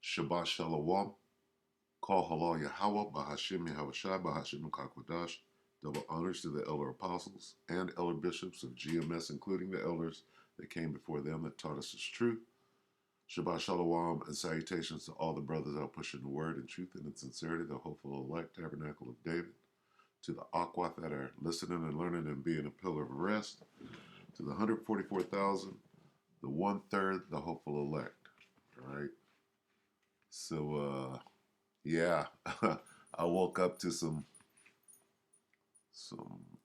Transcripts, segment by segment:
Shabbat Shalom. Call Halal Yahweh, Bahashim Yahushai, Bahashim Kakwadash. Double honors to the elder apostles and elder bishops of GMS, including the elders that came before them that taught us its truth. Shabbat Shalom and salutations to all the brothers out pushing the word in truth and in sincerity, the hopeful elect tabernacle of David. To the Aquath that are listening and learning and being a pillar of rest. To the 144,000, the 1/3, the hopeful elect. All right. So, yeah, I woke up to some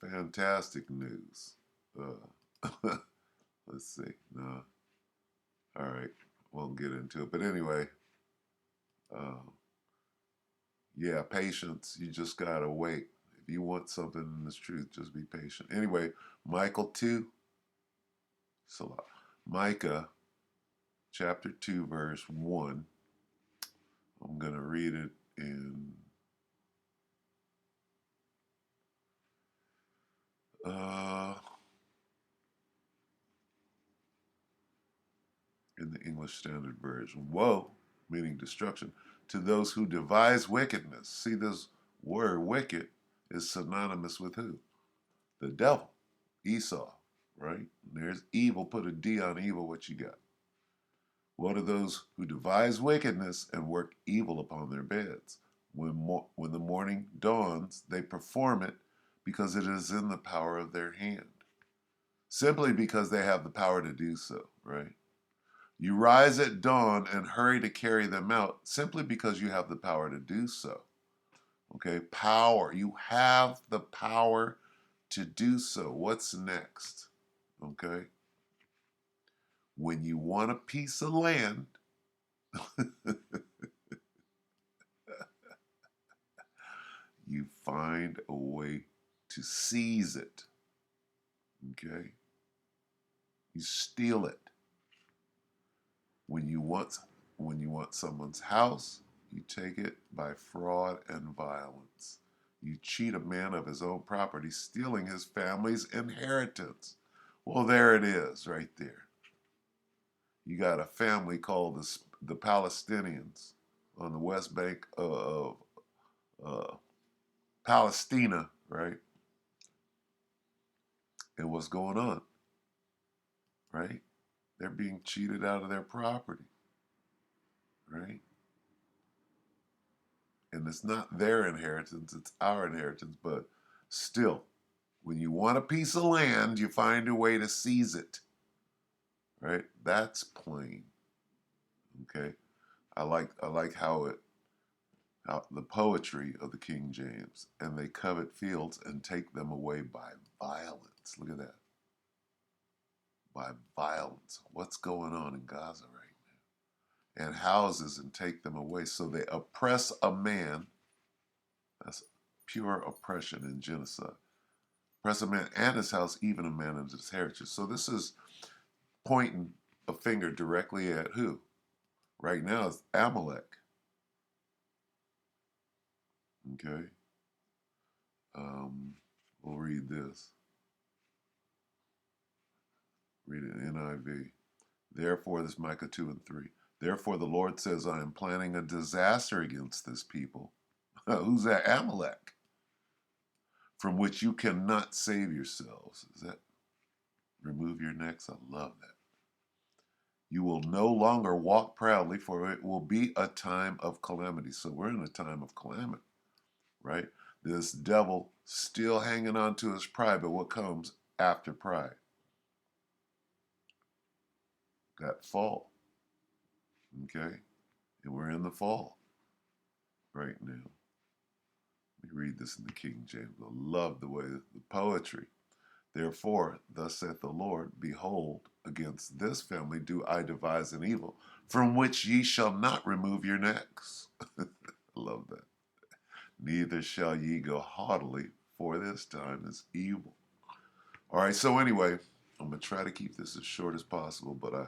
fantastic news. Let's see. No, all right, won't get into it. But anyway, uh, yeah, patience. You just gotta wait. If you want something in this truth, just be patient. Anyway, Michael 2. So Micah chapter 2, verse 1. I'm gonna read it uh, in the English Standard Version. Woe, meaning destruction, to those who devise wickedness. See, this word wicked is synonymous with who? The devil, Esau, right? And there's evil, put a D on evil, what you got? Woe to those who devise wickedness and work evil upon their beds. When the morning dawns, they perform it because it is in the power of their hand. Simply because they have the power to do so, right? You rise at dawn and hurry to carry them out simply because you have the power to do so. Okay, power. You have the power to do so. What's next? Okay, when you want a piece of land, you find a way to seize it. Okay, you steal it. When you want someone's house, you take it by fraud and violence. You cheat a man of his own property, stealing his family's inheritance. Well, there it is, right there. You got a family called the Palestinians on the west bank of Palestina, right? And what's going on, right? They're being cheated out of their property, right? And it's not their inheritance, it's our inheritance, but still, when you want a piece of land, you find a way to seize it, right? That's plain, okay? I like how the poetry of the King James, and they covet fields and take them away by violence. Look at that, by violence. What's going on in Gaza right now? And houses and take them away. So they oppress a man. That's pure oppression and genocide. Oppress a man and his house, even a man and his heritage. So this is pointing a finger directly at who? Right now it's Amalek. Okay. We'll read this. Read it in NIV. Therefore, this Micah 2 and 3. Therefore, the Lord says, I am planning a disaster against this people. Who's that? Amalek. From which you cannot save yourselves. Is that remove your necks? I love that. You will no longer walk proudly, for it will be a time of calamity. So we're in a time of calamity, right? This devil still hanging on to his pride, but what comes after pride? That fall, okay? And we're in the fall right now. Let me read this in the King James. I love the way the poetry. Therefore, thus saith the Lord, behold, against this family do I devise an evil, from which ye shall not remove your necks. I love that. Neither shall ye go haughtily, for this time is evil. All right, so anyway, I'm going to try to keep this as short as possible, but I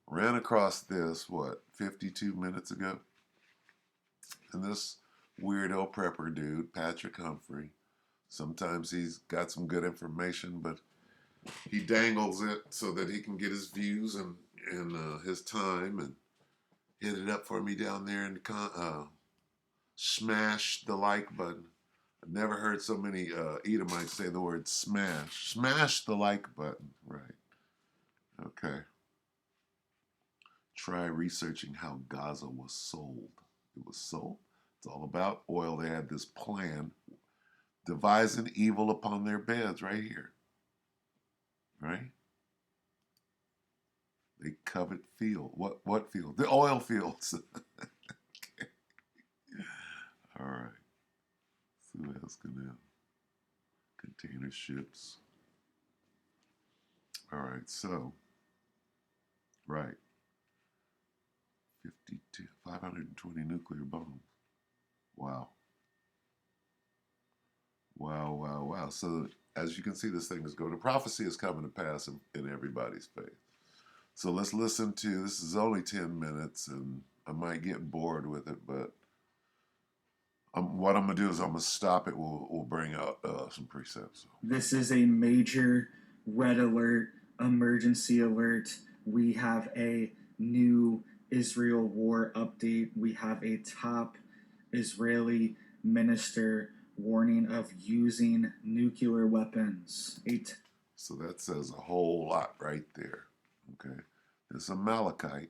ran across this, 52 minutes ago? And this weirdo prepper dude, Patrick Humphrey, sometimes he's got some good information, but he dangles it so that he can get his views and his time. And Hit it up for me down there in the smash the like button. I've never heard so many Edomites say the word smash. Smash the like button. Right. Okay. Try researching how Gaza was sold. It was sold. It's all about oil. They had this plan, devising evil upon their beds right here. Right? They covet field. What field? The oil fields. Okay. All right. Suez Canal. Container ships. All right. So, right. 520 nuclear bombs. Wow. Wow, wow, wow. So, as you can see, this thing is going to prophecy is coming to pass in everybody's faith. So, let's listen to this is only 10 minutes, and I might get bored with it, but what I'm going to do is I'm going to stop it. We'll bring out some precepts. This is a major red alert, emergency alert. We have a new Israel war update. We have a top Israeli minister warning of using nuclear weapons. So that says a whole lot right there. Okay. It's a Malachite,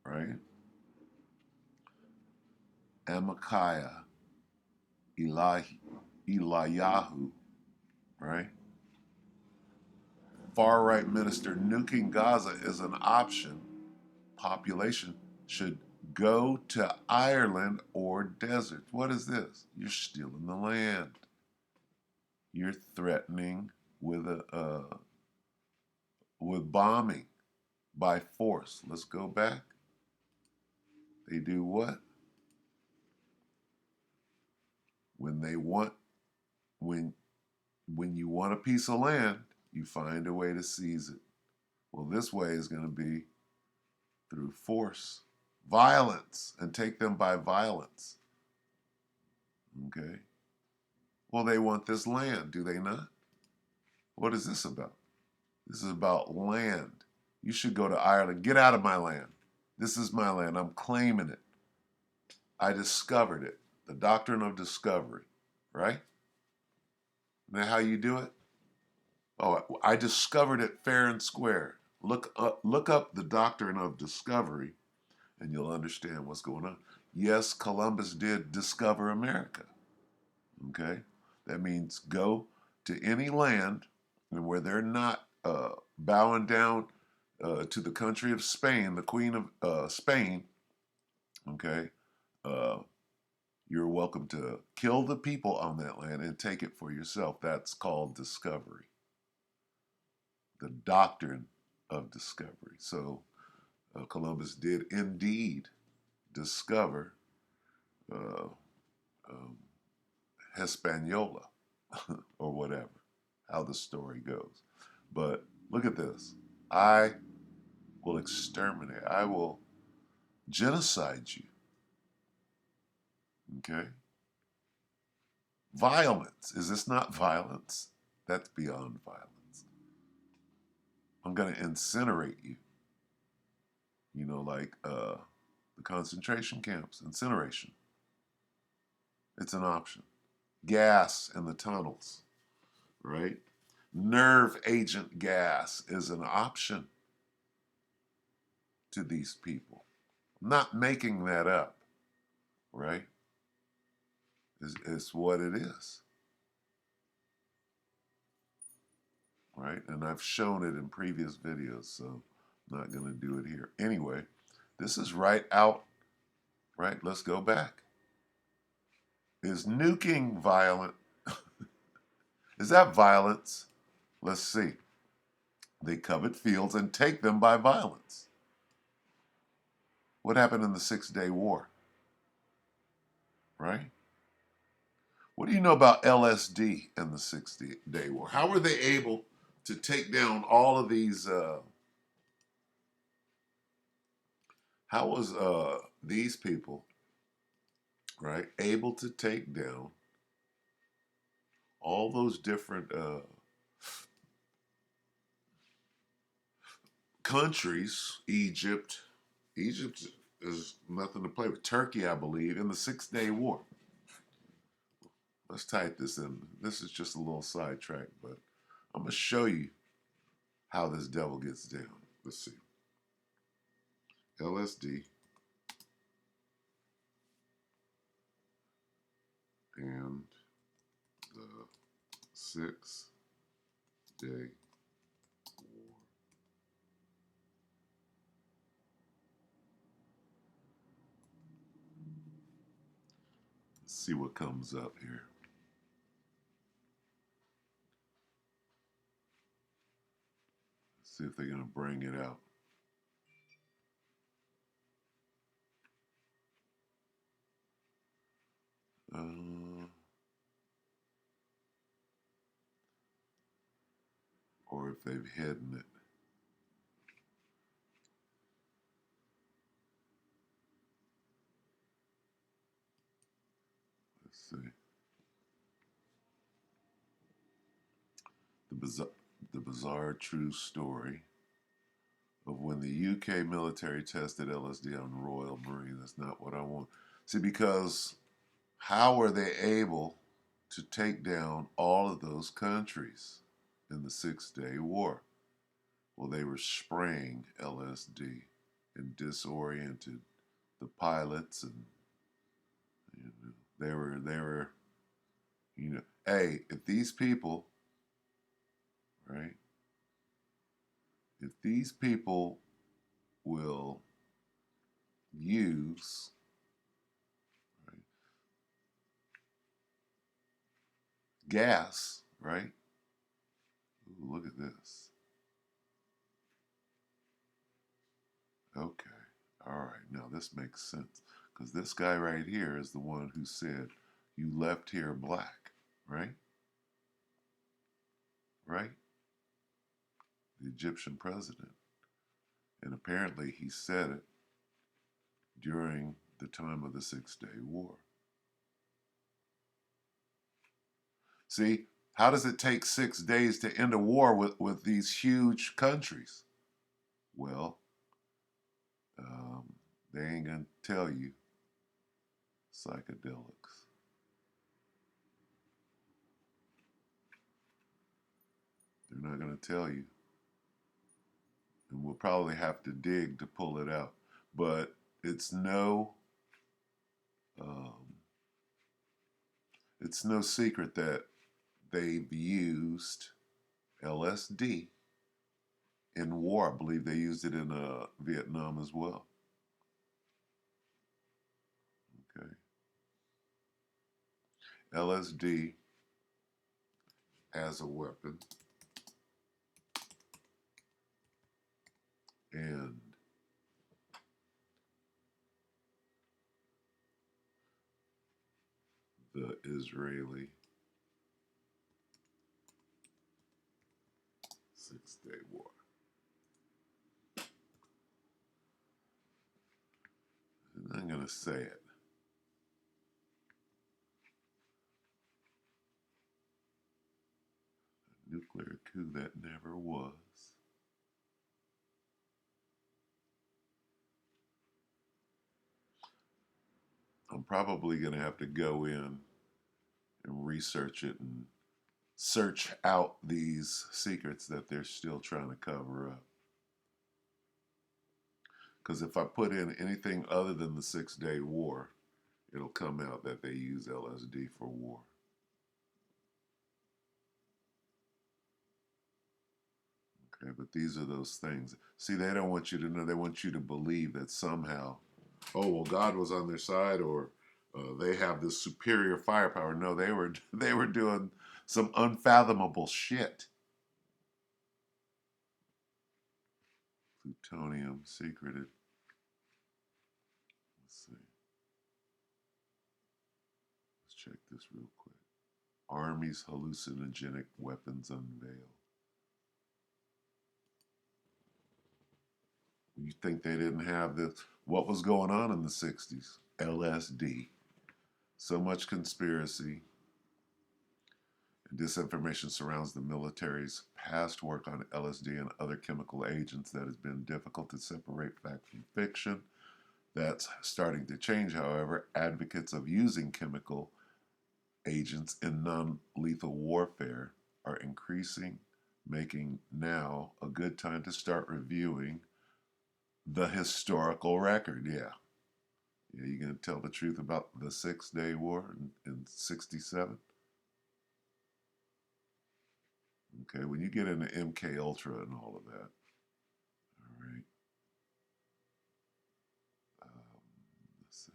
right? Amakiah, Eliyahu, right? Far right minister, nuking Gaza is an option. Population should go to Ireland or desert. What is this? You're stealing the land. You're threatening with with bombing by force. Let's go back. They do what? When they want when you want a piece of land, you find a way to seize it. Well, this way is going to be through force, violence, and take them by violence. Okay? Well, they want this land, do they not? What is this about? This is about land. You should go to Ireland. Get out of my land. This is my land. I'm claiming it. I discovered it. The doctrine of discovery, right? Now, how you do it? Oh, I discovered it fair and square. Look up the doctrine of discovery, and you'll understand what's going on. Yes, Columbus did discover America. Okay, that means go to any land and where they're not bowing down to the country of Spain, the Queen of Spain. Okay, uh, you're welcome to kill the people on that land and take it for yourself. That's called discovery. The doctrine of discovery. So Columbus did indeed discover uh, um, Hispaniola or whatever, how the story goes. But look at this. I will exterminate. I will genocide you. Okay? Violence. Is this not violence? That's beyond violence. I'm going to incinerate you. You know, like the concentration camps, incineration. It's an option. Gas in the tunnels, right? Nerve agent gas is an option to these people. I'm not making that up, right? It's what it is, right? And I've shown it in previous videos, so I'm not going to do it here. Anyway, this is right out, right? Let's go back. Is nuking violent? Is that violence? Let's see. They covet fields and take them by violence. What happened in the 6-Day War? Right? What do you know about LSD in the 6-Day War? How were they able to take down all of these? How was these people, right, able to take down all those different countries? Egypt is nothing to play with. Turkey, I believe, in the 6 Day War. Let's type this in. This is just a little sidetrack, but I'm going to show you how this devil gets down. Let's see. LSD and the 6 Day War. Let's see what comes up here. Let's see if they're going to bring it out. Or if they've hidden it. Let's see. The bizarre true story of when the UK military tested LSD on Royal Marine. That's not what I want. See, because how were they able to take down all of those countries in the 6 Day War? Well, they were spraying LSD and disoriented the pilots, and they were hey, if these people, right? If these people will use, right, gas, right? Ooh, look at this. Okay. All right. Now this makes sense. Because this guy right here is the one who said, you left here black, right? Right? The Egyptian president. And apparently he said it during the time of the 6 Day War. See, how does it take 6 days to end a war with these huge countries? Well, they ain't going to tell you psychedelics. They're not going to tell you. And we'll probably have to dig to pull it out. But it's no secret that they've used LSD in war. I believe they used it in Vietnam as well. Okay. LSD as a weapon, and the Israeli 6 Day War. And I'm going to say it. A nuclear coup that never was. I'm probably going to have to go in and research it and search out these secrets that they're still trying to cover up. Because if I put in anything other than the 6 Day War, it'll come out that they use LSD for war. Okay, but these are those things. See, they don't want you to know. They want you to believe that somehow, oh well, God was on their side, or they have this superior firepower. No, they were doing some unfathomable shit. Plutonium secreted. Let's see. Let's check this real quick. Army's hallucinogenic weapons unveiled. You think they didn't have this? What was going on in the 60s? LSD. So much conspiracy and disinformation surrounds the military's past work on LSD and other chemical agents that has been difficult to separate fact from fiction. That's starting to change, however. Advocates of using chemical agents in non lethal warfare are increasing, making now a good time to start reviewing the historical record. Yeah. Yeah, you gonna tell the truth about the 6 Day War in '67? Okay, when you get into MK Ultra and all of that, all right. Um, let's see.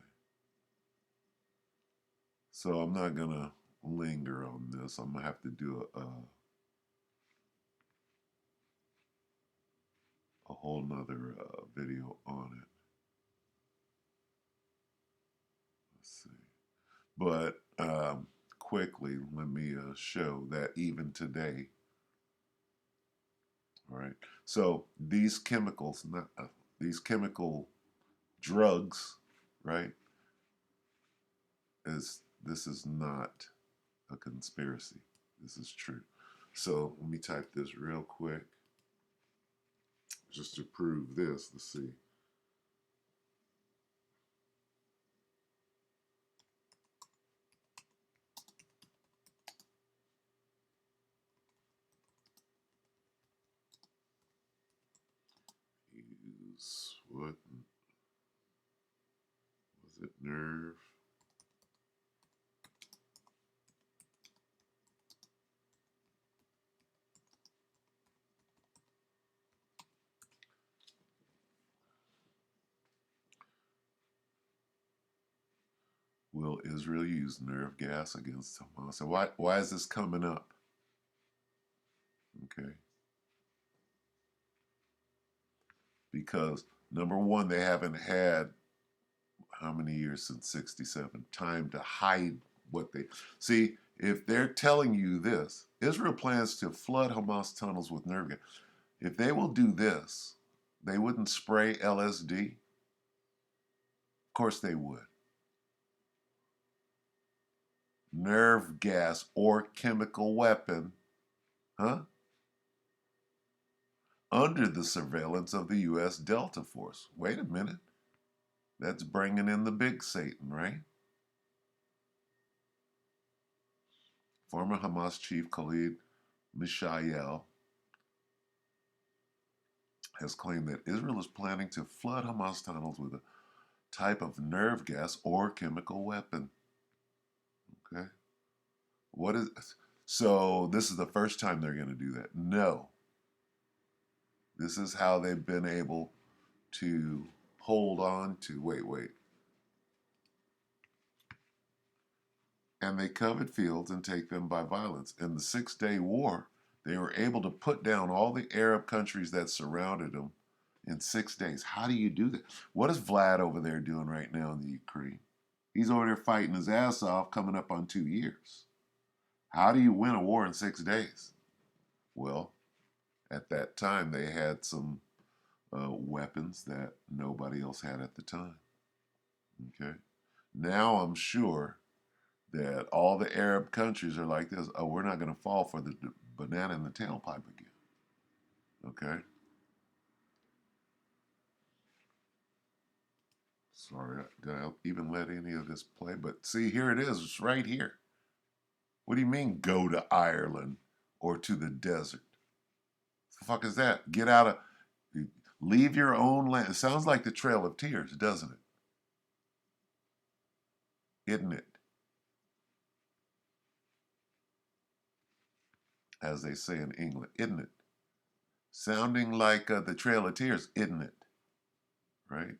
So I'm not gonna linger on this. I'm gonna have to do a whole nother video on it. Let's see. But quickly, let me show that even today, all right. So these chemicals, not these chemical drugs, right? This is not a conspiracy. This is true. So let me type this real quick just to prove this. Let's see. Use what was it? Nerve. Will Israel use nerve gas against Hamas? So why is this coming up? Okay. Because number one, they haven't had how many years since '67 time to hide what they see. If they're telling you this, Israel plans to flood Hamas tunnels with nerve gas. If they will do this, they wouldn't spray LSD. Of course they would. Nerve gas or chemical weapon, huh? Under the surveillance of the U.S. Delta Force. Wait a minute. That's bringing in the big Satan, right? Former Hamas chief Khalid Mishael has claimed that Israel is planning to flood Hamas tunnels with a type of nerve gas or chemical weapon. Okay? What is so this is the first time they're going to do that? No. This is how they've been able to hold on to wait. And they covered fields and take them by violence. In the 6 Day War, they were able to put down all the Arab countries that surrounded them in 6 days. How do you do that? What is Vlad over there doing right now in the Ukraine? He's over there fighting his ass off, coming up on 2 years. How do you win a war in 6 days? Well, at that time, they had some weapons that nobody else had at the time. Okay. Now I'm sure that all the Arab countries are like this. Oh, we're not going to fall for the banana in the tailpipe again. Okay. Sorry, did I even let any of this play? But see, here it is. It's right here. What do you mean go to Ireland or to the desert? What the fuck is that? Get out of, leave your own land. It sounds like the Trail of Tears, doesn't it? Isn't it? As they say in England, isn't it? Sounding like the Trail of Tears, isn't it? Right?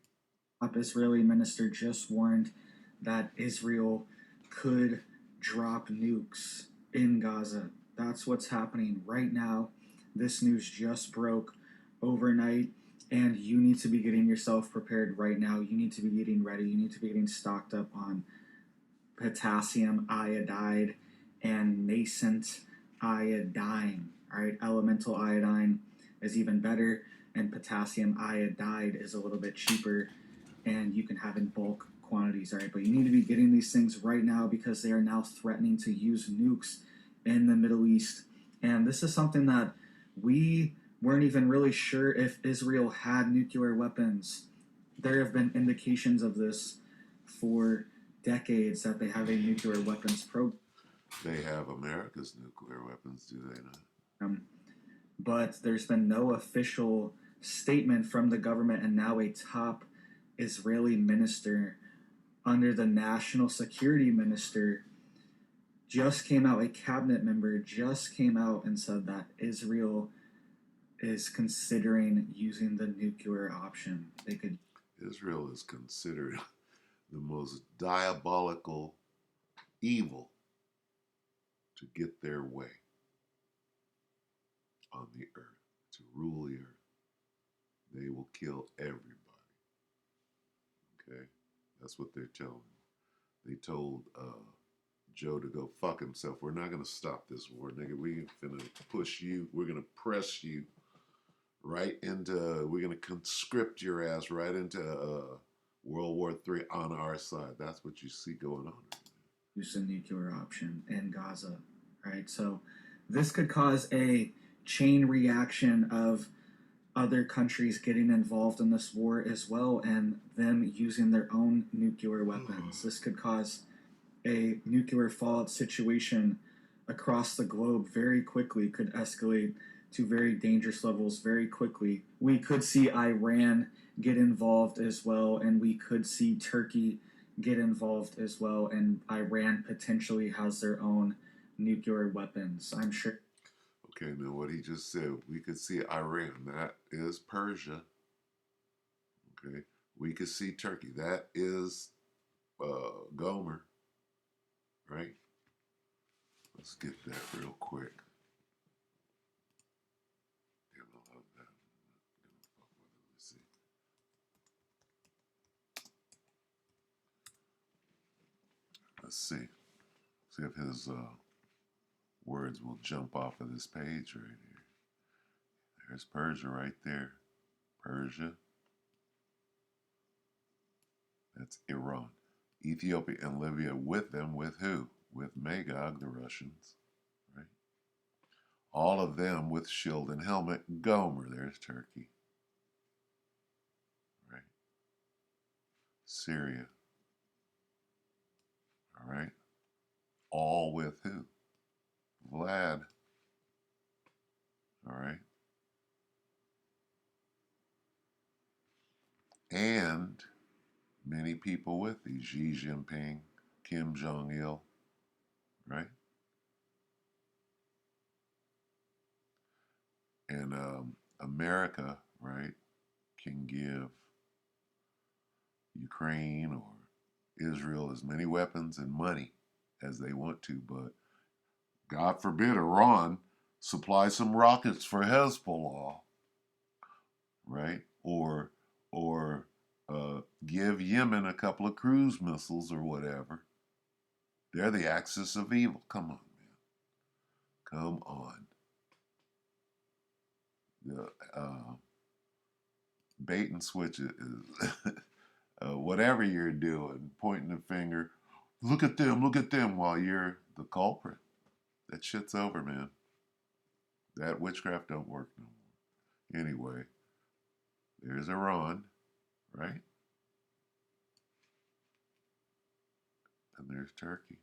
Israeli minister just warned that Israel could drop nukes in Gaza. That's what's happening right now. This news just broke overnight, and you need to be getting yourself prepared right now. You need to be getting ready. You need to be getting stocked up on potassium iodide and nascent iodine. All right, elemental iodine is even better, and potassium iodide is a little bit cheaper, and you can have in bulk quantities. All right, but you need to be getting these things right now because they are now threatening to use nukes in the Middle East, and this is something that we weren't even really sure if Israel had nuclear weapons there have been indications of this for decades that they have a nuclear weapons program. They have America's nuclear weapons, do they not? But there's been no official statement from the government, and now a top Israeli minister under the national security minister just came out, a cabinet member just came out and said that Israel is considering using the nuclear option. They could. Israel is considered the most diabolical evil to get their way on the earth, to rule the earth. They will kill everybody. Okay? That's what they're telling me. They told Joe to go fuck himself. We're not going to stop this war, nigga. We're going to push you. We're going to press you right into, we're going to conscript your ass right into World War III on our side. That's what you see going on. Use the nuclear option in Gaza, right? So this could cause a chain reaction of other countries getting involved in this war as well and them using their own nuclear weapons. This could cause a nuclear fallout situation across the globe very quickly, could escalate to very dangerous levels very quickly. We could see Iran get involved as well, and we could see Turkey get involved as well, and Iran potentially has their own nuclear weapons. I'm sure. Okay, now what he just said, we could see Iran. That is Persia. Okay, we could see Turkey. That is Gomer. Right? Let's get that real quick. Damn, I love that. Let's see. Let's see. See if his words will jump off of this page right here. There's Persia right there. Persia. That's Iran. Ethiopia and Libya with them. With who? With Magog, the Russians. Right? All of them with shield and helmet. Gomer. There's Turkey. Right? Syria. All right? All with who? Vlad. All right? And many people with these. Xi Jinping, Kim Jong-il, right? And America, right, can give Ukraine or Israel as many weapons and money as they want to, but God forbid Iran supply some rockets for Hezbollah, right? Or give Yemen a couple of cruise missiles or whatever. They're the axis of evil. Come on, man. Come on. The bait and switch is whatever you're doing, pointing the finger. Look at them, while you're the culprit. That shit's over, man. That witchcraft don't work no more. Anyway, there's Iran, right? And there's Turkey.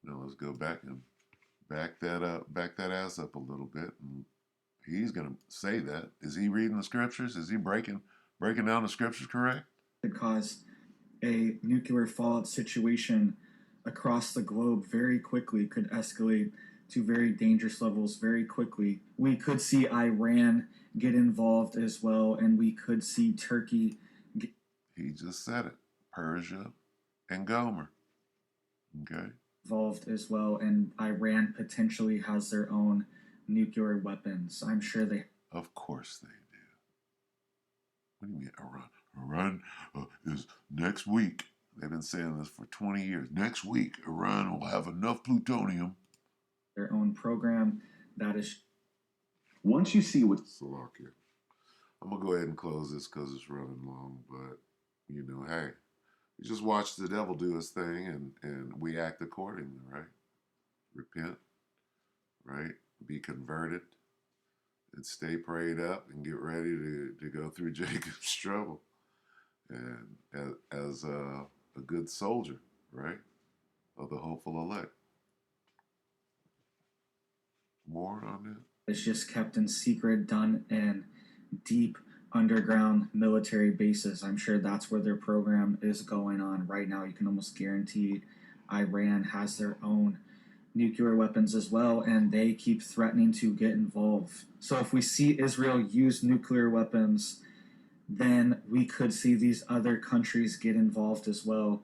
Now let's go back and back that ass up a little bit. And he's gonna say that. Is he reading the scriptures? Is he breaking down the scriptures correct? Could cause a nuclear fallout situation across the globe very quickly, could escalate to very dangerous levels very quickly. We could see Iran get involved as well, and we could see Turkey. He just said it. Persia and Gomer. Okay. Involved as well, and Iran potentially has their own nuclear weapons. I'm sure they. Of course they do. What do you mean Iran? Iran is next week. They've been saying this for 20 years. Next week, Iran will have enough plutonium. Their own program that is. Once you see what. Slovakia. I'm going to go ahead and close this because it's running long, but, hey, we just watch the devil do his thing and we act accordingly, right? Repent, right? Be converted and stay prayed up and get ready to go through Jacob's trouble. and as a good soldier, right, of the hopeful elect. More on that? It's just kept in secret, done in deep underground military bases. I'm sure that's where their program is going on right now. You can almost guarantee Iran has their own nuclear weapons as well, and they keep threatening to get involved. So if we see Israel use nuclear weapons, then we could see these other countries get involved as well,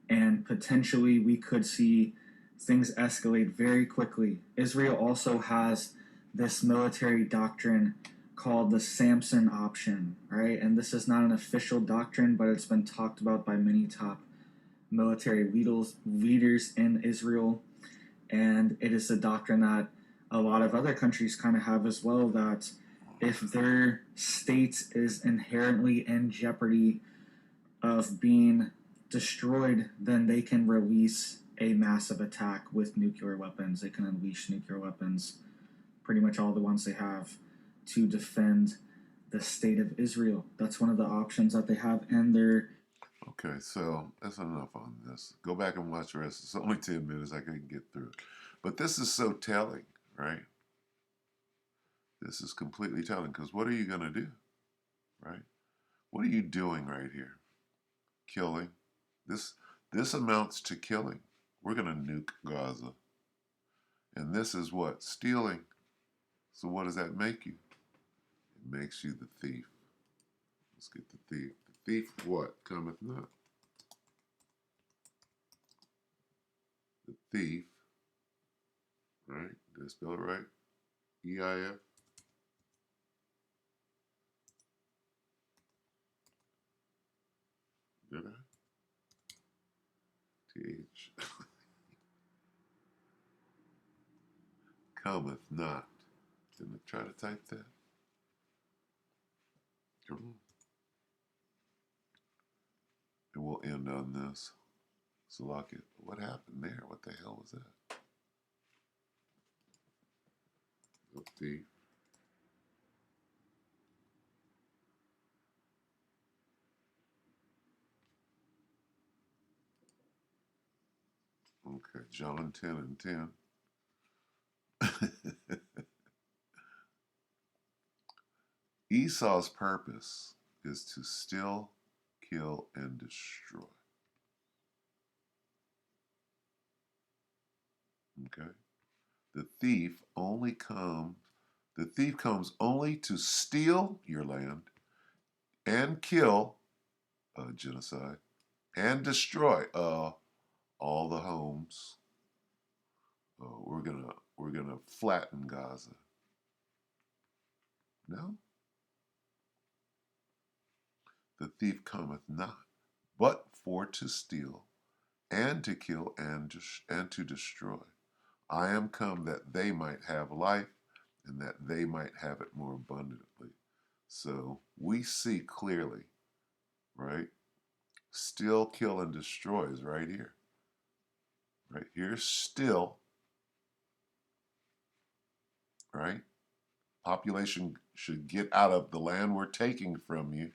and potentially we could see things escalate very quickly. Israel also has this military doctrine called the Samson option, right? And this is not an official doctrine, but it's been talked about by many top military leaders in Israel. And it is a doctrine that a lot of other countries kind of have as well, that if their state is inherently in jeopardy of being destroyed, then they can release a massive attack with nuclear weapons. They can unleash nuclear weapons, pretty much all the ones they have, to defend the state of Israel. That's one of the options that they have, and they're Okay, so that's enough on this. Go back and watch the rest. It's only 10 minutes. I couldn't get through it. But this is so telling, right? This is completely telling because what are you going to do, right? What are you doing right here? Killing. This amounts to killing. We're going to nuke Gaza. And this is what? Stealing. So what does that make you? It makes you the thief. Let's get the thief. The thief what? Cometh not. The thief, right? Did I spell it right? EIF. Did I? TH. Cometh not. Didn't I try to type that? Come on. And we'll end on this. So lock it. What happened there? What the hell was that? The thief. Okay, John 10 and 10. Esau's purpose is to steal, kill, and destroy. Okay? The thief comes only to steal your land and kill, genocide, and destroy all the homes. We're gonna flatten Gaza. No, the thief cometh not, but for to steal, and to kill, and to destroy. I am come that they might have life, and that they might have it more abundantly. So we see clearly, right? Steal, kill, and destroy is right here. Right here, still, right? Population should get out of the land we're taking from you.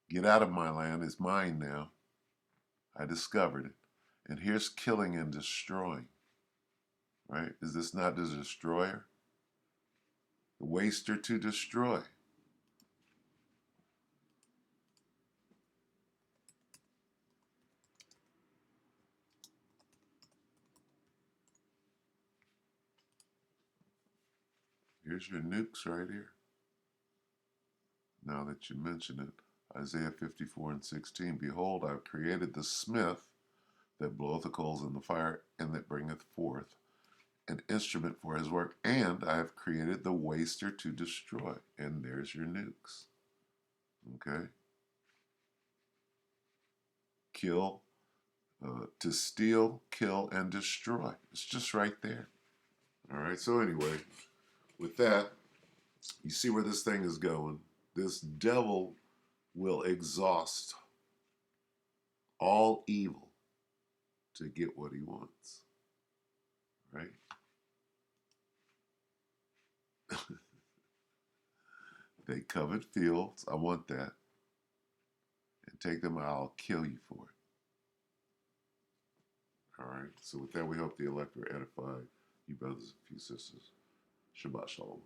Get out of my land. It's mine now. I discovered it. And here's killing and destroying, right? Is this not the destroyer? The waster to destroy. Here's your nukes right here. Now that you mention it, Isaiah 54 and 16, behold, I've created the smith that bloweth the coals in the fire, and that bringeth forth an instrument for his work, and I have created the waster to destroy. And there's your nukes. Okay? Kill, to steal, kill, and destroy. It's just right there. All right, so anyway, with that, you see where this thing is going. This devil will exhaust all evil to get what he wants. Right? They covered fields. I want that. take them, I'll kill you for it. All right. So with that, we hope the elect were edified, you brothers and few sisters. Shabbat shalom.